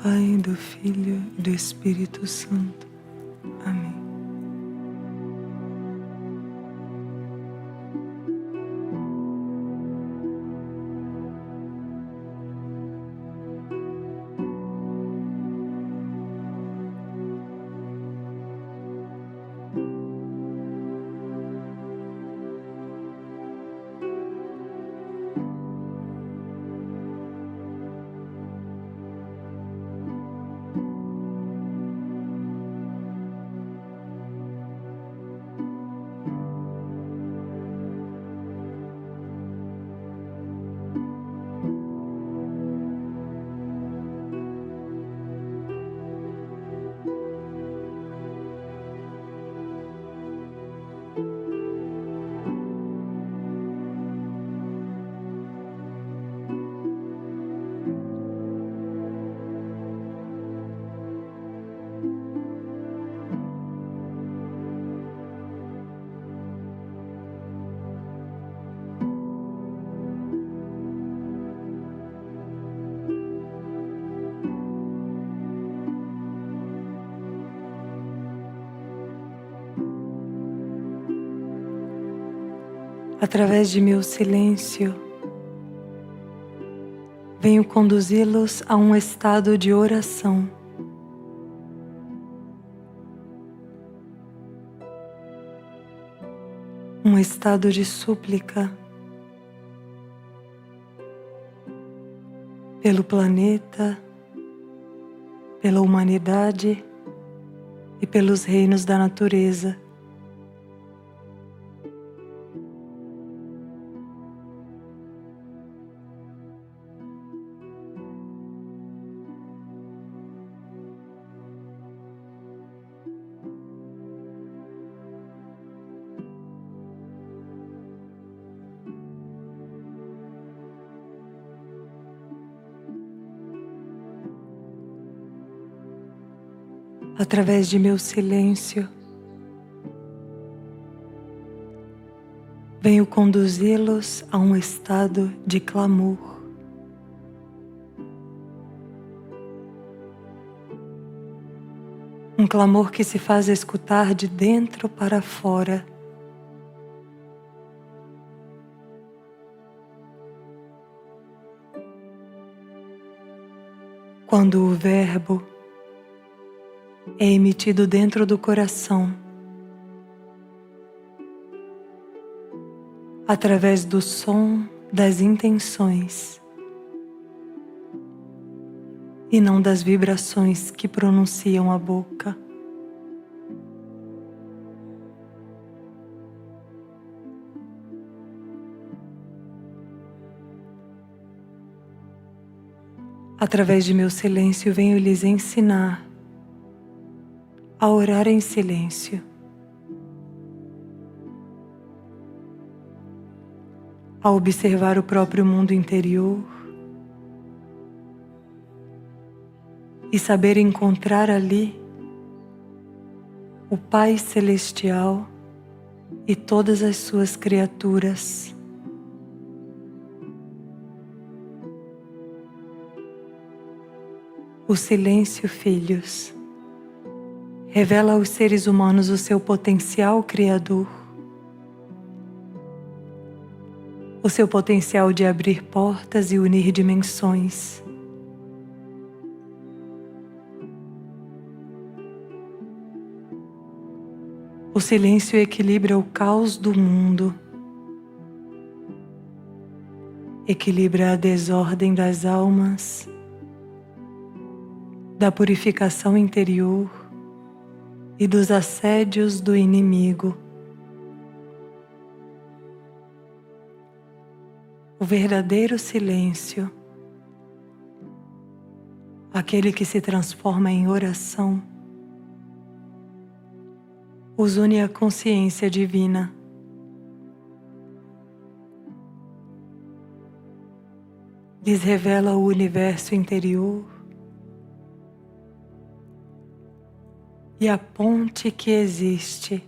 Pai, do Filho e do Espírito Santo. Amém. Através de meu silêncio, venho conduzi-los a um estado de oração. Um estado de súplica pelo planeta, pela humanidade e pelos reinos da natureza. Através de meu silêncio, venho conduzi-los a um estado de clamor. Um clamor que se faz escutar de dentro para fora. Quando o verbo é emitido dentro do coração, através do som das intenções e não das vibrações que pronunciam a boca. Através de meu silêncio venho lhes ensinar a orar em silêncio, a observar o próprio mundo interior e saber encontrar ali o Pai Celestial e todas as suas criaturas. O silêncio, filhos, revela aos seres humanos o seu potencial criador, o seu potencial de abrir portas e unir dimensões. O silêncio equilibra o caos do mundo, equilibra a desordem das almas, da purificação interior e dos assédios do inimigo. O verdadeiro silêncio, aquele que se transforma em oração, os une à consciência divina. Lhes revela o universo interior e a ponte que existe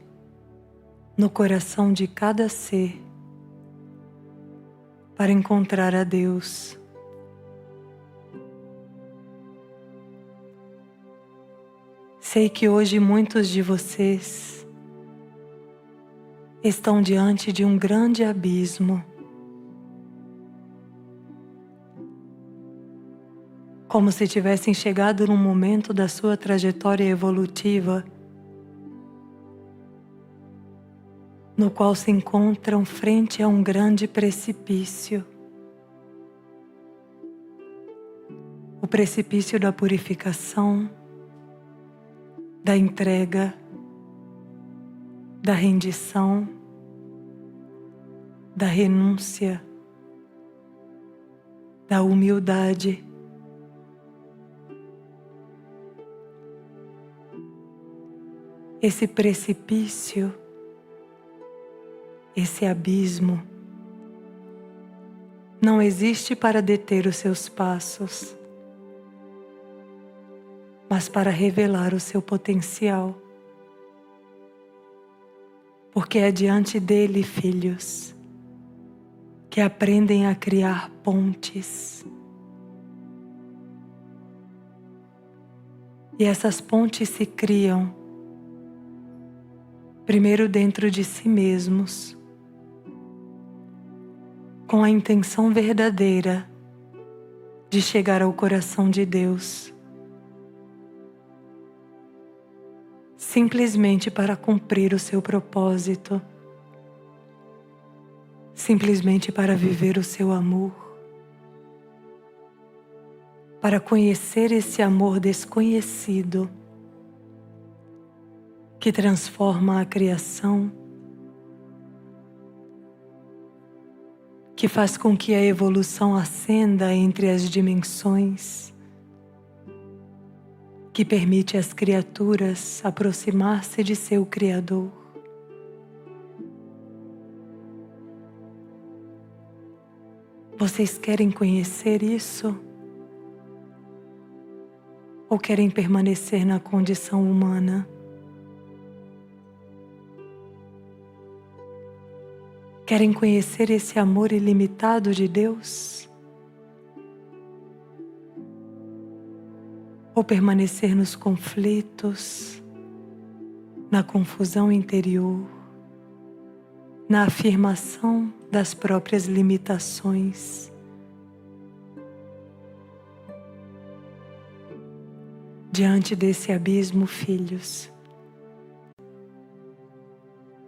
no coração de cada ser para encontrar a Deus. Sei que hoje muitos de vocês estão diante de um grande abismo, como se tivessem chegado num momento da sua trajetória evolutiva no qual se encontram frente a um grande precipício. O precipício da purificação, da entrega, da rendição, da renúncia, da humildade. Esse precipício, esse abismo, não existe para deter os seus passos, mas para revelar o seu potencial. Porque é diante dele, filhos, que aprendem a criar pontes. E essas pontes se criam primeiro dentro de si mesmos, com a intenção verdadeira de chegar ao coração de Deus, simplesmente para cumprir o seu propósito, simplesmente para viver o seu amor, para conhecer esse amor desconhecido que transforma a criação, que faz com que a evolução ascenda entre as dimensões, que permite às criaturas aproximar-se de seu Criador. Vocês querem conhecer isso? Ou querem permanecer na condição humana? Querem conhecer esse amor ilimitado de Deus? Ou permanecer nos conflitos, na confusão interior, na afirmação das próprias limitações? Diante desse abismo, filhos,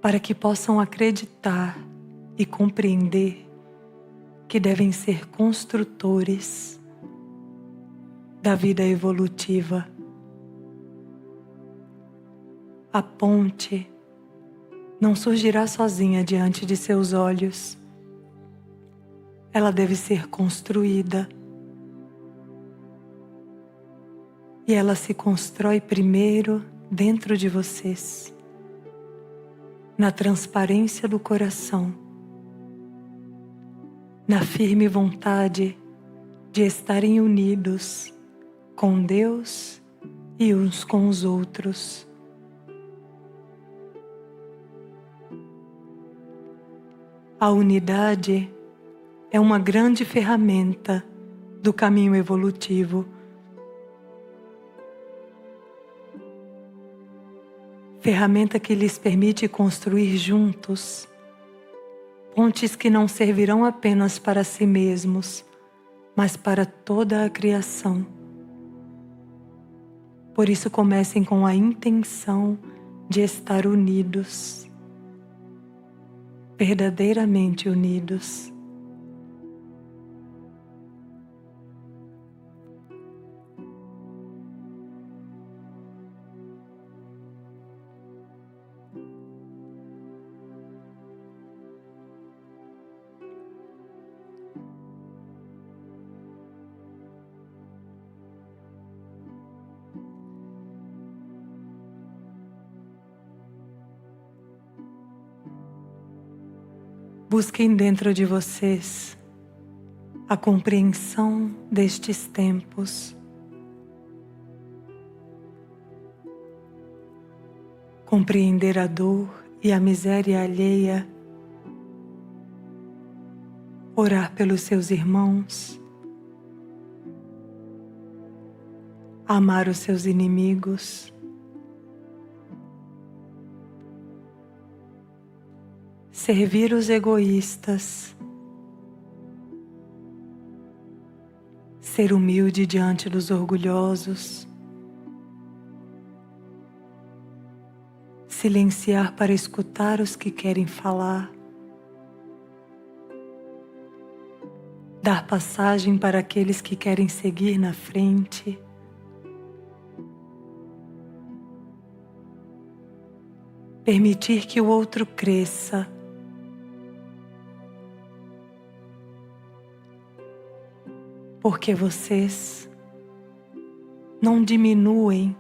para que possam acreditar e compreender que devem ser construtores da vida evolutiva. A ponte não surgirá sozinha diante de seus olhos. Ela deve ser construída. E ela se constrói primeiro dentro de vocês, na transparência do coração, na firme vontade de estarem unidos com Deus e uns com os outros. A unidade é uma grande ferramenta do caminho evolutivo. Ferramenta que lhes permite construir juntos pontes que não servirão apenas para si mesmos, mas para toda a criação. Por isso comecem com a intenção de estar unidos, verdadeiramente unidos. Busquem dentro de vocês a compreensão destes tempos. Compreender a dor e a miséria alheia. Orar pelos seus irmãos. Amar os seus inimigos. servir os egoístas, ser humilde diante dos orgulhosos, silenciar para escutar os que querem falar, dar passagem para aqueles que querem seguir na frente, permitir que o outro cresça, porque vocês não diminuem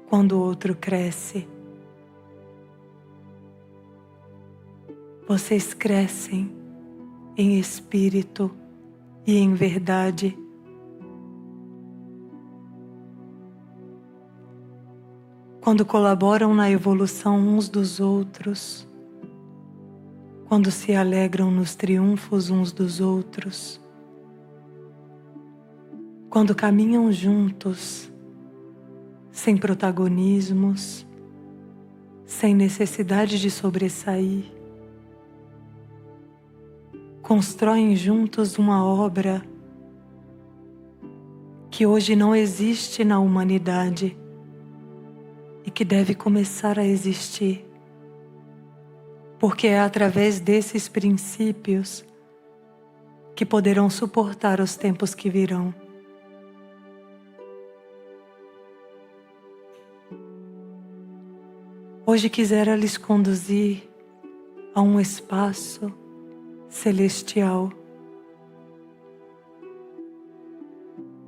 quando o outro cresce. Vocês crescem em espírito e em verdade. Quando colaboram na evolução uns dos outros, quando se alegram nos triunfos uns dos outros, quando caminham juntos, sem protagonismos, sem necessidade de sobressair, constroem juntos uma obra que hoje não existe na humanidade e que deve começar a existir, porque é através desses princípios que poderão suportar os tempos que virão. Hoje quisera lhes conduzir a um espaço celestial.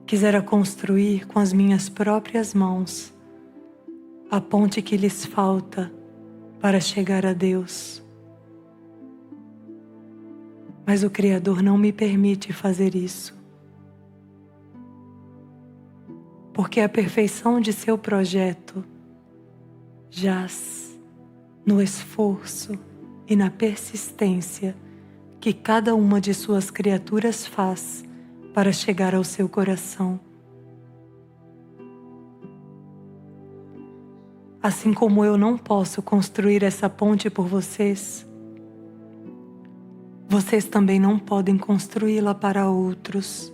Quisera construir com as minhas próprias mãos a ponte que lhes falta para chegar a Deus. Mas o Criador não me permite fazer isso, porque a perfeição de seu projeto jaz no esforço e na persistência que cada uma de suas criaturas faz para chegar ao seu coração. Assim como eu não posso construir essa ponte por vocês, vocês também não podem construí-la para outros,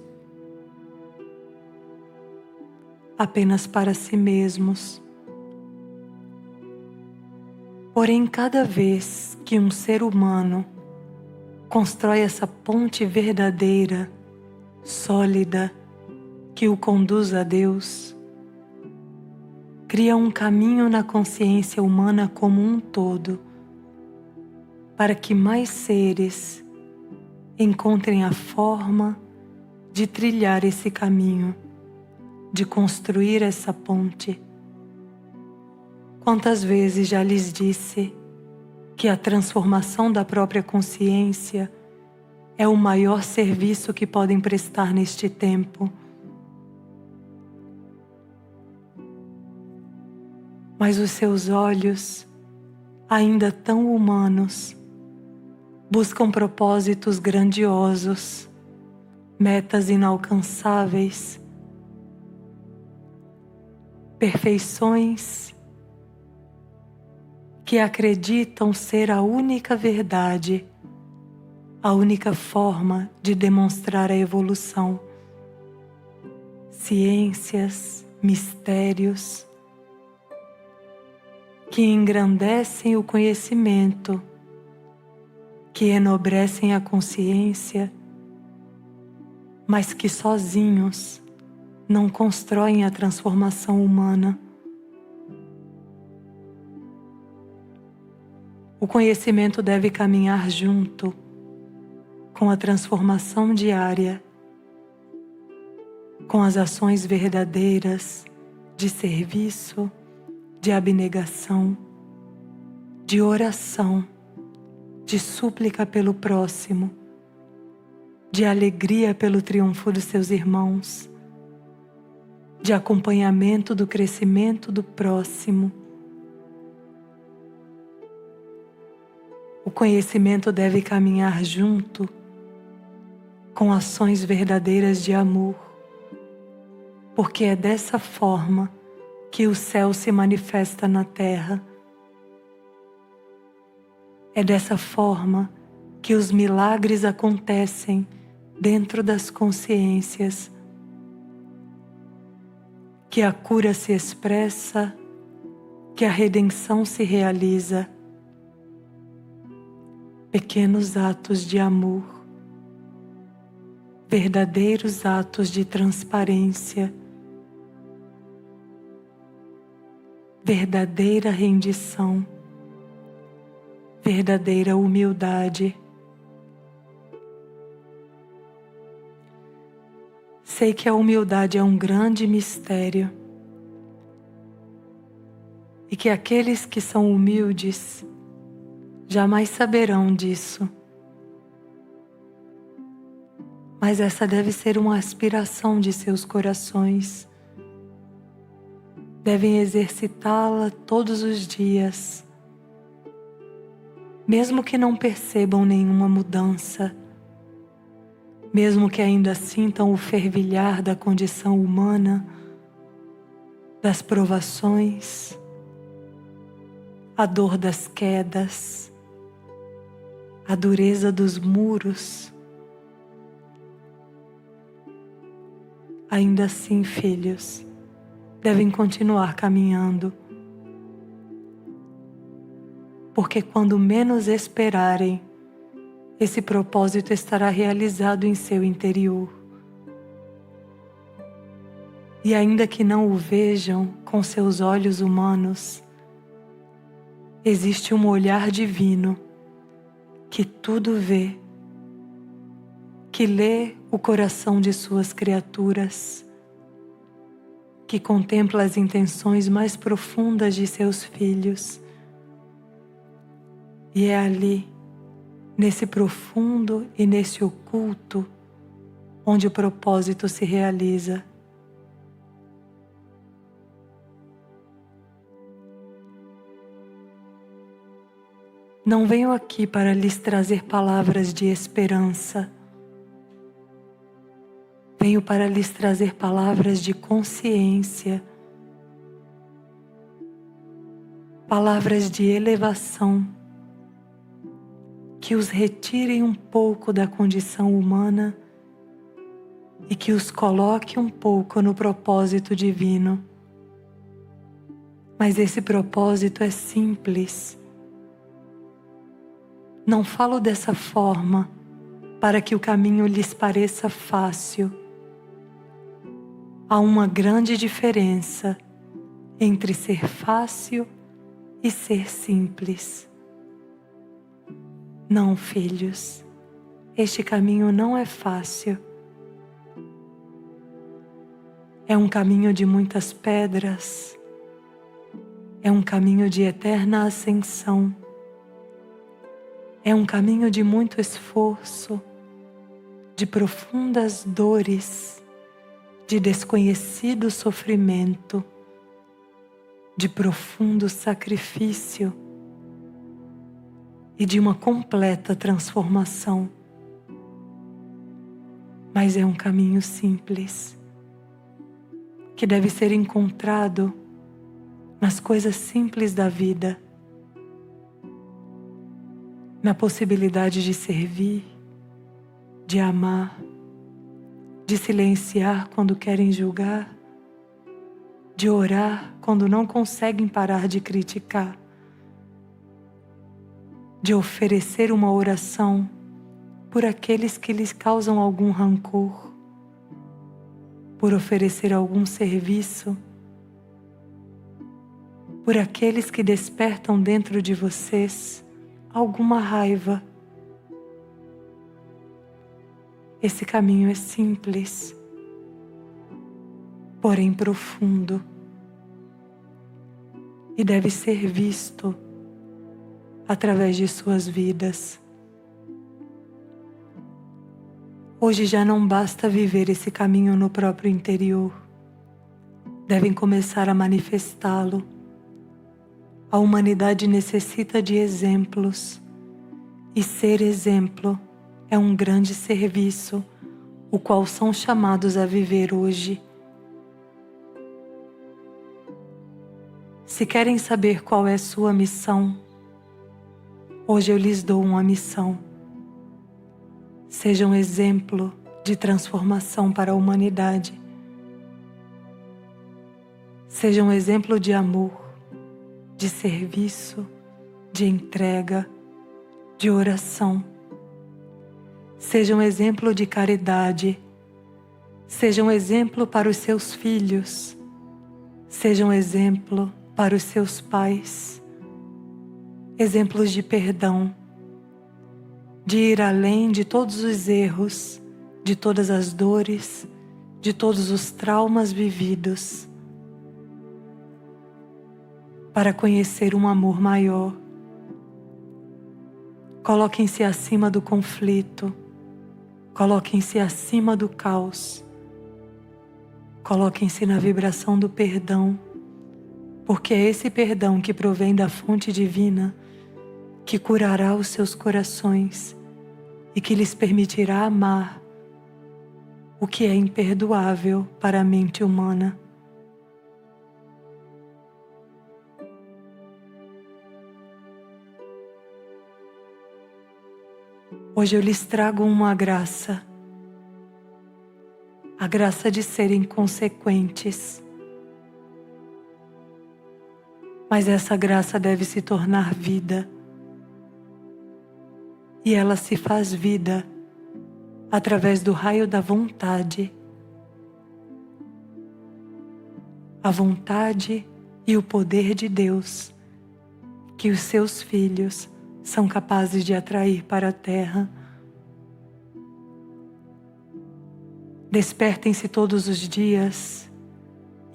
apenas para si mesmos. Porém, cada vez que um ser humano constrói essa ponte verdadeira, sólida, que o conduz a Deus, cria um caminho na consciência humana como um todo, para que mais seres encontrem a forma de trilhar esse caminho, de construir essa ponte. Quantas vezes já lhes disse que a transformação da própria consciência é o maior serviço que podem prestar neste tempo. Mas os seus olhos, ainda tão humanos, buscam propósitos grandiosos, metas inalcançáveis, perfeições que acreditam ser a única verdade, a única forma de demonstrar a evolução. Ciências, mistérios, que engrandecem o conhecimento, que enobrecem a consciência, mas que sozinhos não constroem a transformação humana. O conhecimento deve caminhar junto com a transformação diária, com as ações verdadeiras de serviço, de abnegação, de oração, de súplica pelo próximo, de alegria pelo triunfo dos seus irmãos, de acompanhamento do crescimento do próximo. O conhecimento deve caminhar junto com ações verdadeiras de amor, porque é dessa forma que o céu se manifesta na terra. É dessa forma que os milagres acontecem dentro das consciências, que a cura se expressa, que a redenção se realiza. Pequenos atos de amor, verdadeiros atos de transparência, verdadeira rendição, verdadeira humildade. Sei que a humildade é um grande mistério e que aqueles que são humildes jamais saberão disso. Mas essa deve ser uma aspiração de seus corações. Devem exercitá-la todos os dias, mesmo que não percebam nenhuma mudança, mesmo que ainda sintam o fervilhar da condição humana, das provações, a dor das quedas, a dureza dos muros. Ainda assim, filhos, devem continuar caminhando, porque quando menos esperarem, esse propósito estará realizado em seu interior. E ainda que não o vejam com seus olhos humanos, existe um olhar divino que tudo vê, que lê o coração de suas criaturas, que contempla as intenções mais profundas de seus filhos. E é ali, nesse profundo e nesse oculto, onde o propósito se realiza. Não venho aqui para lhes trazer palavras de esperança. Venho para lhes trazer palavras de consciência, palavras de elevação, que os retirem um pouco da condição humana e que os coloque um pouco no propósito divino. Mas esse propósito é simples. Não falo dessa forma para que o caminho lhes pareça fácil. Há uma grande diferença entre ser fácil e ser simples. Não, filhos, este caminho não é fácil. É um caminho de muitas pedras. É um caminho de eterna ascensão. É um caminho de muito esforço, de profundas dores, de desconhecido sofrimento, de profundo sacrifício e de uma completa transformação. Mas é um caminho simples, que deve ser encontrado nas coisas simples da vida, na possibilidade de servir, de amar, de silenciar quando querem julgar, de orar quando não conseguem parar de criticar, de oferecer uma oração por aqueles que lhes causam algum rancor, por oferecer algum serviço, por aqueles que despertam dentro de vocês alguma raiva. Esse caminho é simples, porém profundo, e deve ser visto através de suas vidas. Hoje já não basta viver esse caminho no próprio interior. Devem começar a manifestá-lo. A humanidade necessita de exemplos, e ser exemplo é um grande serviço, o qual são chamados a viver hoje. Se querem saber qual é sua missão, Hoje eu lhes dou uma missão. Seja um exemplo de transformação para a humanidade. Seja um exemplo de amor, de serviço, de entrega, de oração. Seja um exemplo de caridade. Seja um exemplo para os seus filhos. Seja um exemplo para os seus pais. Exemplos de perdão, de ir além de todos os erros, de todas as dores, de todos os traumas vividos, para conhecer um amor maior. Coloquem-se acima do conflito, coloquem-se acima do caos, coloquem-se na vibração do perdão, porque é esse perdão que provém da fonte divina que curará os seus corações e que lhes permitirá amar o que é imperdoável para a mente humana. Hoje eu lhes trago uma graça, a graça de serem consequentes. Mas essa graça deve se tornar vida. E ela se faz vida através do raio da vontade. A vontade e o poder de Deus que os seus filhos são capazes de atrair para a terra. Despertem-se todos os dias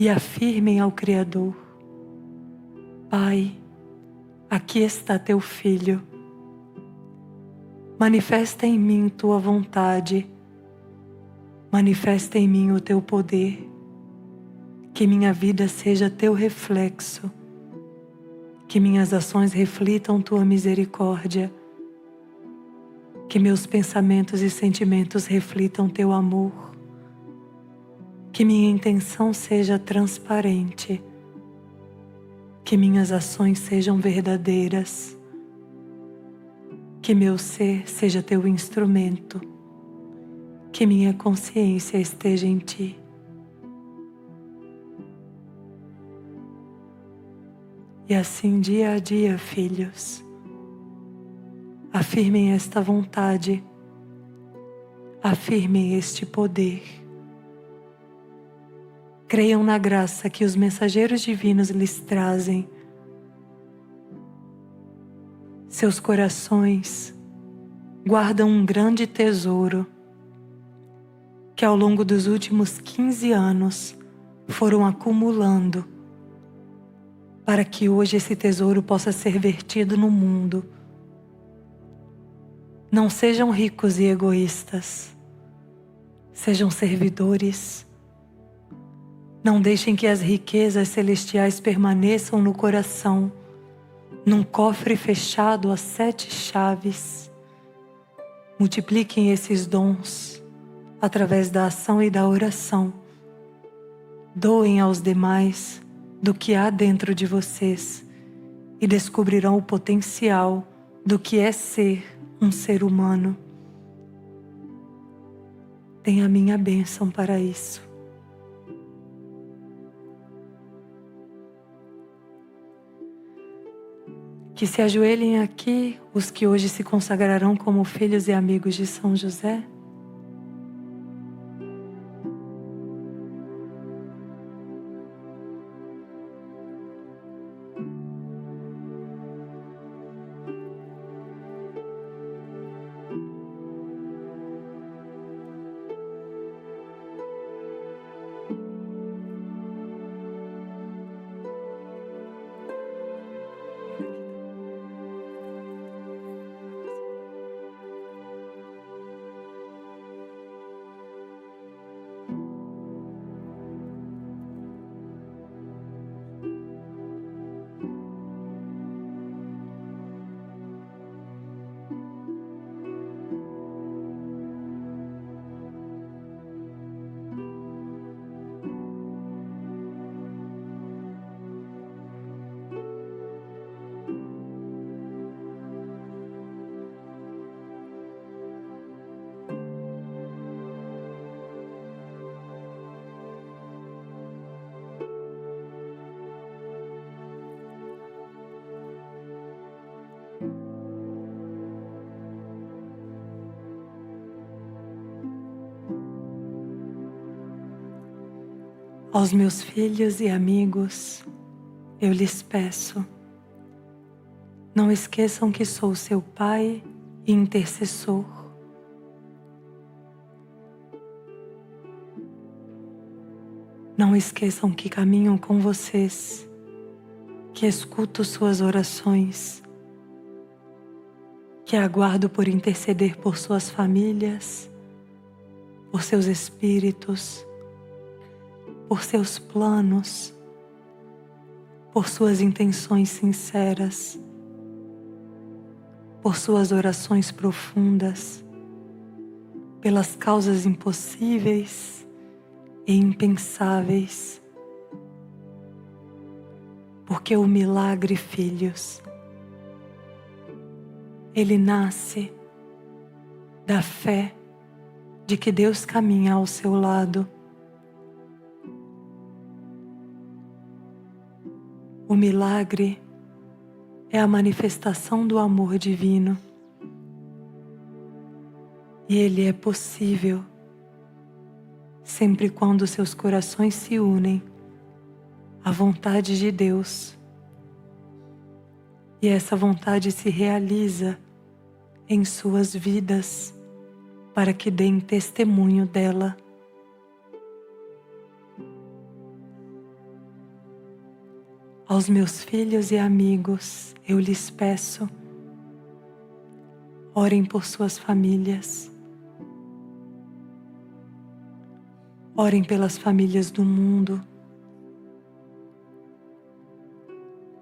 e afirmem ao Criador: Pai, aqui está teu filho. Manifesta em mim tua vontade, manifesta em mim o teu poder, que minha vida seja teu reflexo, que minhas ações reflitam tua misericórdia, que meus pensamentos e sentimentos reflitam teu amor, que minha intenção seja transparente, que minhas ações sejam verdadeiras, que meu ser seja teu instrumento, que minha consciência esteja em ti. E assim dia a dia, filhos, afirmem esta vontade, afirmem este poder. Creiam na graça que os mensageiros divinos lhes trazem. Seus corações guardam um grande tesouro que ao longo dos últimos 15 anos foram acumulando para que hoje esse tesouro possa ser vertido no mundo. Não sejam ricos e egoístas, sejam servidores. Não deixem que as riquezas celestiais permaneçam no coração, num cofre fechado a 7 chaves. Multipliquem esses dons através da ação e da oração. Doem aos demais do que há dentro de vocês e descobrirão o potencial do que é ser um ser humano. Tenha a minha bênção para isso. Que se ajoelhem aqui os que hoje se consagrarão como filhos e amigos de São José. Aos meus filhos e amigos, eu lhes peço, não esqueçam que sou seu Pai e intercessor. Não esqueçam que caminho com vocês, que escuto suas orações, que aguardo por interceder por suas famílias, por seus espíritos, por seus planos, por suas intenções sinceras, por suas orações profundas, pelas causas impossíveis e impensáveis, porque o milagre, filhos, ele nasce da fé de que Deus caminha ao seu lado. O milagre é a manifestação do amor divino e ele é possível sempre quando seus corações se unem à vontade de Deus e essa vontade se realiza em suas vidas para que deem testemunho dela. Aos meus filhos e amigos, eu lhes peço, orem por suas famílias, orem pelas famílias do mundo,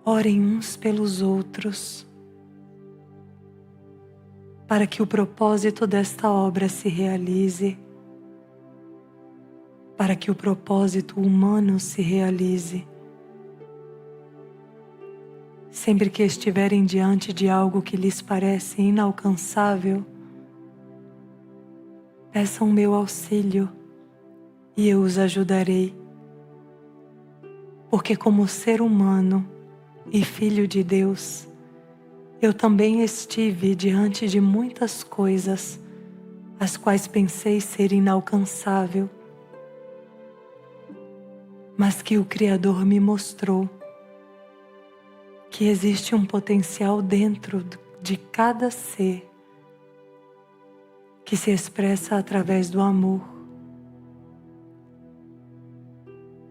orem uns pelos outros, para que o propósito desta obra se realize, para que o propósito humano se realize. Sempre que estiverem diante de algo que lhes parece inalcançável, peçam meu auxílio e eu os ajudarei. Porque como ser humano e filho de Deus, eu também estive diante de muitas coisas, as quais pensei ser inalcançável, mas que o Criador me mostrou que existe um potencial dentro de cada ser que se expressa através do amor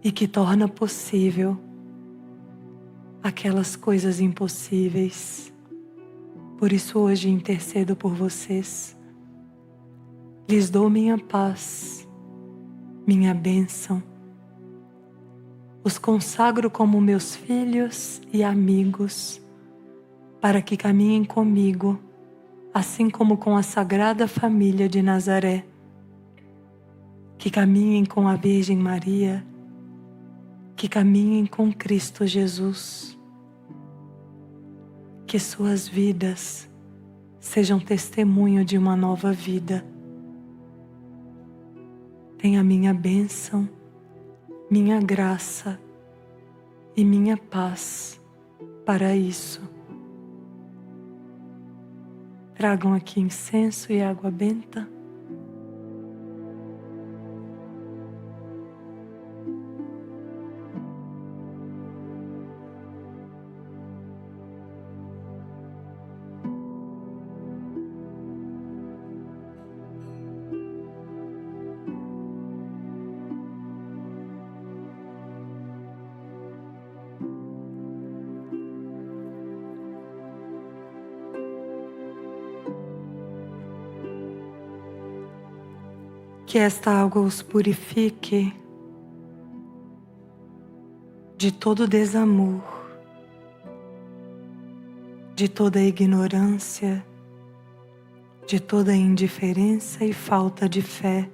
e que torna possível aquelas coisas impossíveis. Por isso hoje intercedo por vocês. Lhes dou minha paz, minha bênção. Os consagro como meus filhos e amigos, para que caminhem comigo, assim como com a Sagrada Família de Nazaré, que caminhem com a Virgem Maria, que caminhem com Cristo Jesus. Que suas vidas sejam testemunho de uma nova vida. Tenha minha bênção, minha graça e minha paz para isso. Tragam aqui incenso e água benta. Que esta água os purifique de todo desamor, de toda ignorância, de toda indiferença e falta de fé.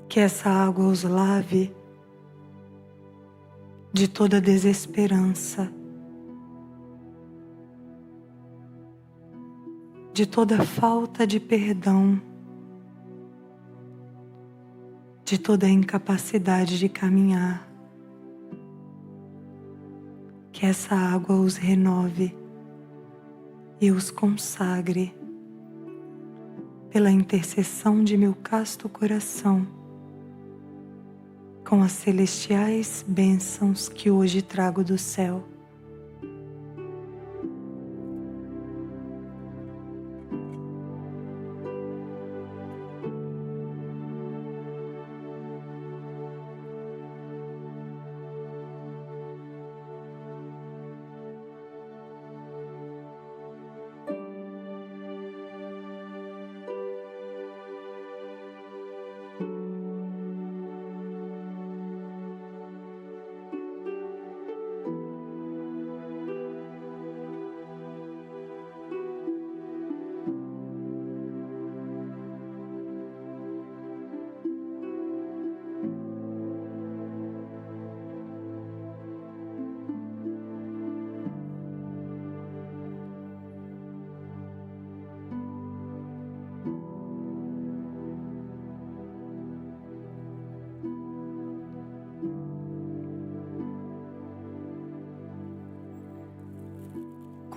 Que essa água os lave de toda desesperança, de toda falta de perdão, de toda incapacidade de caminhar. Que essa água os renove e os consagre pela intercessão de meu casto coração. com as celestiais bênçãos que hoje trago do céu.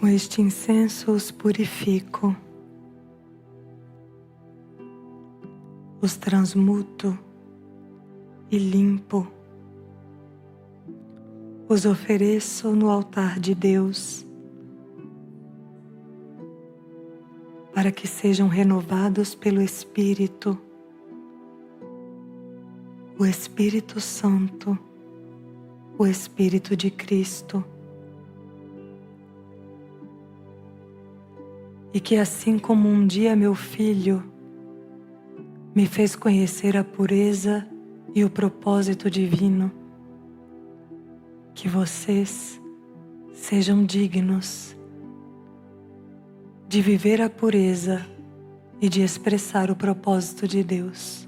Com este incenso os purifico, os transmuto e limpo, os ofereço no altar de Deus, para que sejam renovados pelo Espírito, o Espírito Santo, o Espírito de Cristo. E que assim como um dia meu filho me fez conhecer a pureza e o propósito divino, que vocês sejam dignos de viver a pureza e de expressar o propósito de Deus.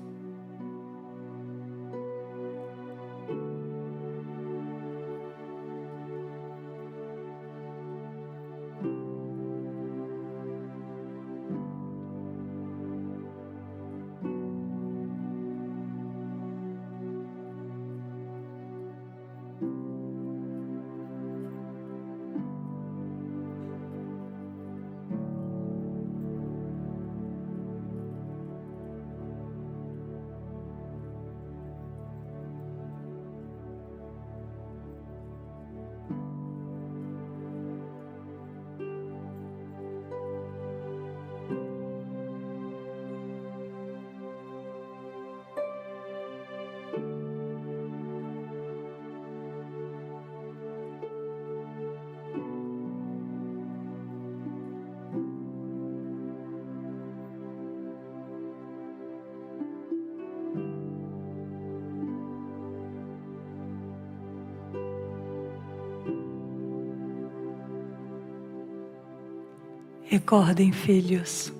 Recordem, filhos,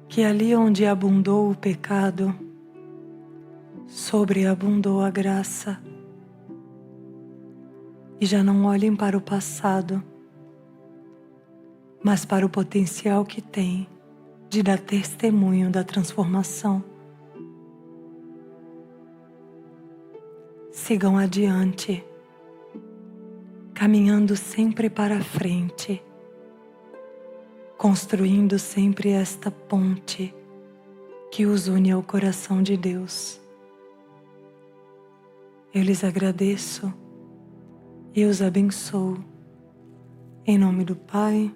que ali onde abundou o pecado, sobreabundou a graça. E já não olhem para o passado, mas para o potencial que tem de dar testemunho da transformação. Sigam adiante, caminhando sempre para frente, construindo sempre esta ponte que os une ao coração de Deus. Eu lhes agradeço e os abençoo, em nome do Pai,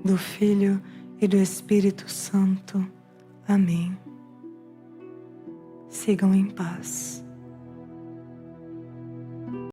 do Filho e do Espírito Santo. Amém. Sigam em paz.